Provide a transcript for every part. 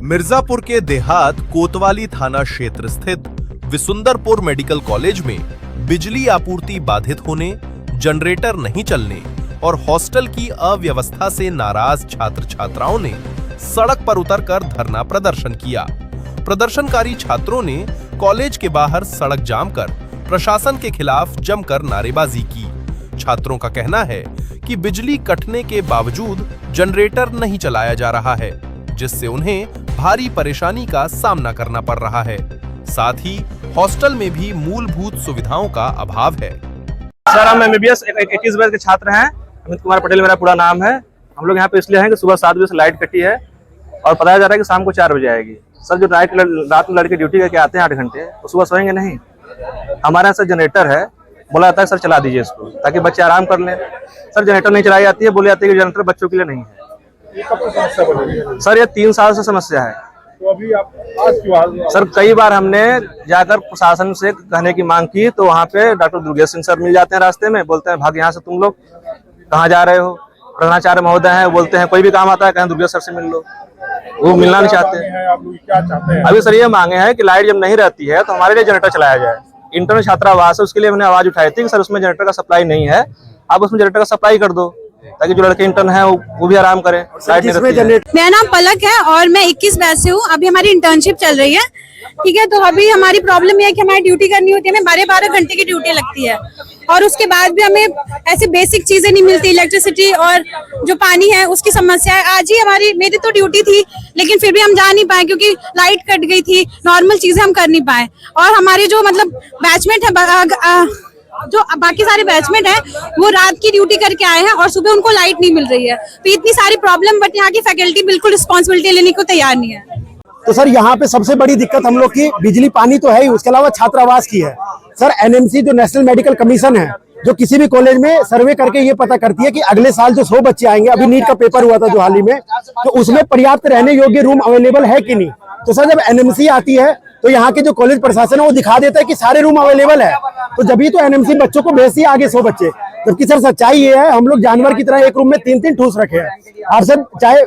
मिर्जापुर के देहात कोतवाली थाना क्षेत्र स्थित विसुंदरपुर मेडिकल कॉलेज में बिजली आपूर्ति बाधित होने, जनरेटर नहीं चलने और हॉस्टल की अव्यवस्था से नाराज छात्र छात्राओं ने सड़क पर उतरकर धरना प्रदर्शन किया। प्रदर्शनकारी छात्रों ने कॉलेज के बाहर सड़क जाम कर प्रशासन के खिलाफ जमकर नारेबाजी की। छात्रों का कहना है कि बिजली कटने के बावजूद जनरेटर नहीं चलाया जा रहा है, जिससे उन्हें भारी परेशानी का सामना करना पड़ रहा है। साथ ही हॉस्टल में भी मूलभूत सुविधाओं का अभाव है। सर, हम MBBS 21 बैच के छात्र हैं। अमित कुमार पटेल मेरा पूरा नाम है। हम लोग यहाँ पे इसलिए हैं कि सुबह 7 बजे से लाइट कटी है और बताया जा रहा है कि शाम को 4 बजे आएगी। सर, जो रात में लड़के ड्यूटी करके आते हैं 8 घंटे, तो सुबह सोएंगे नहीं। हमारे यहाँ सर जनरेटर है, बोला जाता है सर चला दीजिए इसको ताकि बच्चे आराम कर लें। सर, जनरेटर नहीं चलाई जाती है, बोली जाती है कि जनरेटर बच्चों के लिए नहीं है। ये कब से समस्या बन रही है? सर, ये 3 साल से समस्या है। तो अभी आप आज क्यों हाल? सर, कई बार हमने जाकर प्रशासन से कहने की मांग की, तो वहाँ पे डॉक्टर दुर्गेश सिंह सर मिल जाते हैं रास्ते में, बोलते हैं भाग यहाँ से, तुम लोग कहाँ जा रहे हो। प्रधानाचार्य महोदय हैं, बोलते हैं कोई भी काम आता है कहें दुर्गेश सर से मिल लो, वो मिलना नहीं चाहते। आप लोग क्या चाहते हैं? अभी सर ये मांगे हैं कि लाइट जब नहीं रहती है तो हमारे लिए जनरेटर चलाया जाए। इंटर्न छात्रावास है, उसके लिए हमने आवाज उठाई थी कि सर उसमें जनरेटर का सप्लाई नहीं है, आप उसमें जनरेटर का सप्लाई कर दो ताकि जो लड़के इंटर्न है वो भी आराम करें। मेरा नाम पलक है और मैं 21 बैच से हूँ। अभी हमारी इंटर्नशिप चल रही है, ठीक है। तो अभी हमारी प्रॉब्लम यह है कि हमारी ड्यूटी करनी होती है, हमें 12-12 घंटे की ड्यूटी लगती है और उसके बाद भी हमें ऐसी बेसिक चीजें नहीं मिलती। इलेक्ट्रिसिटी और जो पानी है उसकी समस्या है। आज ही मेरी तो ड्यूटी थी, लेकिन फिर भी हम जा नहीं पाए क्योंकि लाइट कट गई थी। नॉर्मल चीजें हम कर नहीं पाए और हमारे जो मतलब बैचमेट है, जो बाकी सारे बैचमेट हैं, वो रात की ड्यूटी करके आए हैं और सुबह उनको लाइट नहीं मिल रही है। तो इतनी सारी प्रॉब्लम, बट यहाँ की फैकल्टी बिल्कुल रिस्पॉन्सिबिलिटी लेने को तैयार नहीं है। तो सर, यहाँ पे सबसे बड़ी दिक्कत हम लोग की बिजली पानी तो है ही, उसके अलावा छात्रावास की है। सर, NMC जो नेशनल मेडिकल कमीशन है, जो किसी भी कॉलेज में सर्वे करके ये पता करती है कि अगले साल जो 100 बच्चे आएंगे, अभी नीट का पेपर हुआ था जो हाल ही में, तो उसमें पर्याप्त रहने योग्य रूम अवेलेबल है कि नहीं। तो सर, जब NMC आती है तो यहाँ के जो कॉलेज प्रशासन है वो दिखा देता है कि सारे रूम अवेलेबल है, तो जब ही तो NMC बच्चों को भेजती है आगे 100 बच्चे। जबकि सर सच्चाई ये है, हम लोग जानवर की तरह एक रूम में 3-3 ठूस रखे हैं। और सर, चाहे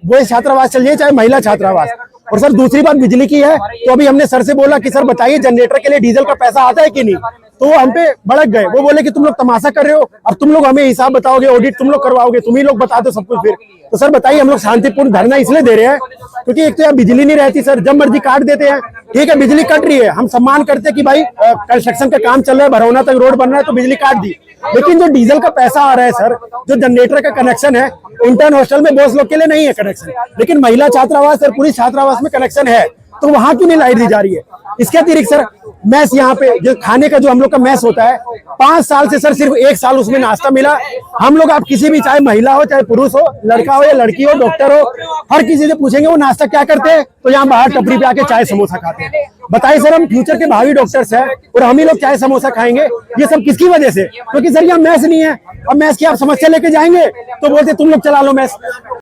बॉयज छात्रावास चल जाए चाहे महिला छात्रावास। और सर, दूसरी बात बिजली की है, तो अभी हमने सर से बोला कि सर बताइए जनरेटर के लिए डीजल का पैसा आता है कि नहीं, तो वो हम पे भड़क गए। वो बोले कि तुम लोग तमाशा कर रहे हो और तुम लोग हमें हिसाब बताओगे, ऑडिट तुम लोग करवाओगे, तुम ही लोग बता दो सब कुछ। फिर तो सर बताइए, हम लोग शांतिपूर्ण धरना इसलिए दे रहे हैं क्योंकि एक तो यहाँ बिजली नहीं रहती सर, जब मर्जी काट देते हैं। ठीक है, बिजली कट रही है, हम सम्मान करते हैं कि भाई कंस्ट्रक्शन का काम चल रहा है, भरौना तक रोड बन रहा है तो बिजली काट दी। लेकिन जो डीजल का पैसा आ रहा है सर, जो जनरेटर का कनेक्शन है, इंटर्न हॉस्टल में बॉस लोग के लिए नहीं है कनेक्शन, लेकिन महिला छात्रावास और पुरुष छात्रावास में कनेक्शन है, तो वहां क्यों नहीं लाइट दी जा रही है। इसके अतिरिक्त सर, मैस यहाँ पे जो खाने का जो हम लोग का मैस होता है, 5 साल से सर सिर्फ 1 साल उसमें नाश्ता मिला। हम लोग, आप किसी भी, चाहे महिला हो चाहे पुरुष हो, लड़का हो या लड़की हो, डॉक्टर हो, हर किसी से पूछेंगे वो नाश्ता क्या करते हैं, तो यहाँ बाहर टपरी पे आके चाय समोसा खाते हैं। बताइए सर, हम फ्यूचर के भावी डॉक्टर्स हैं और हम ही लोग चाय समोसा खाएंगे, ये सब किसकी वजह से? क्योंकि सर यहाँ मैस नहीं है। अब मैस की आप समस्या लेके जाएंगे तो बोलते तुम लोग चला लो मैस।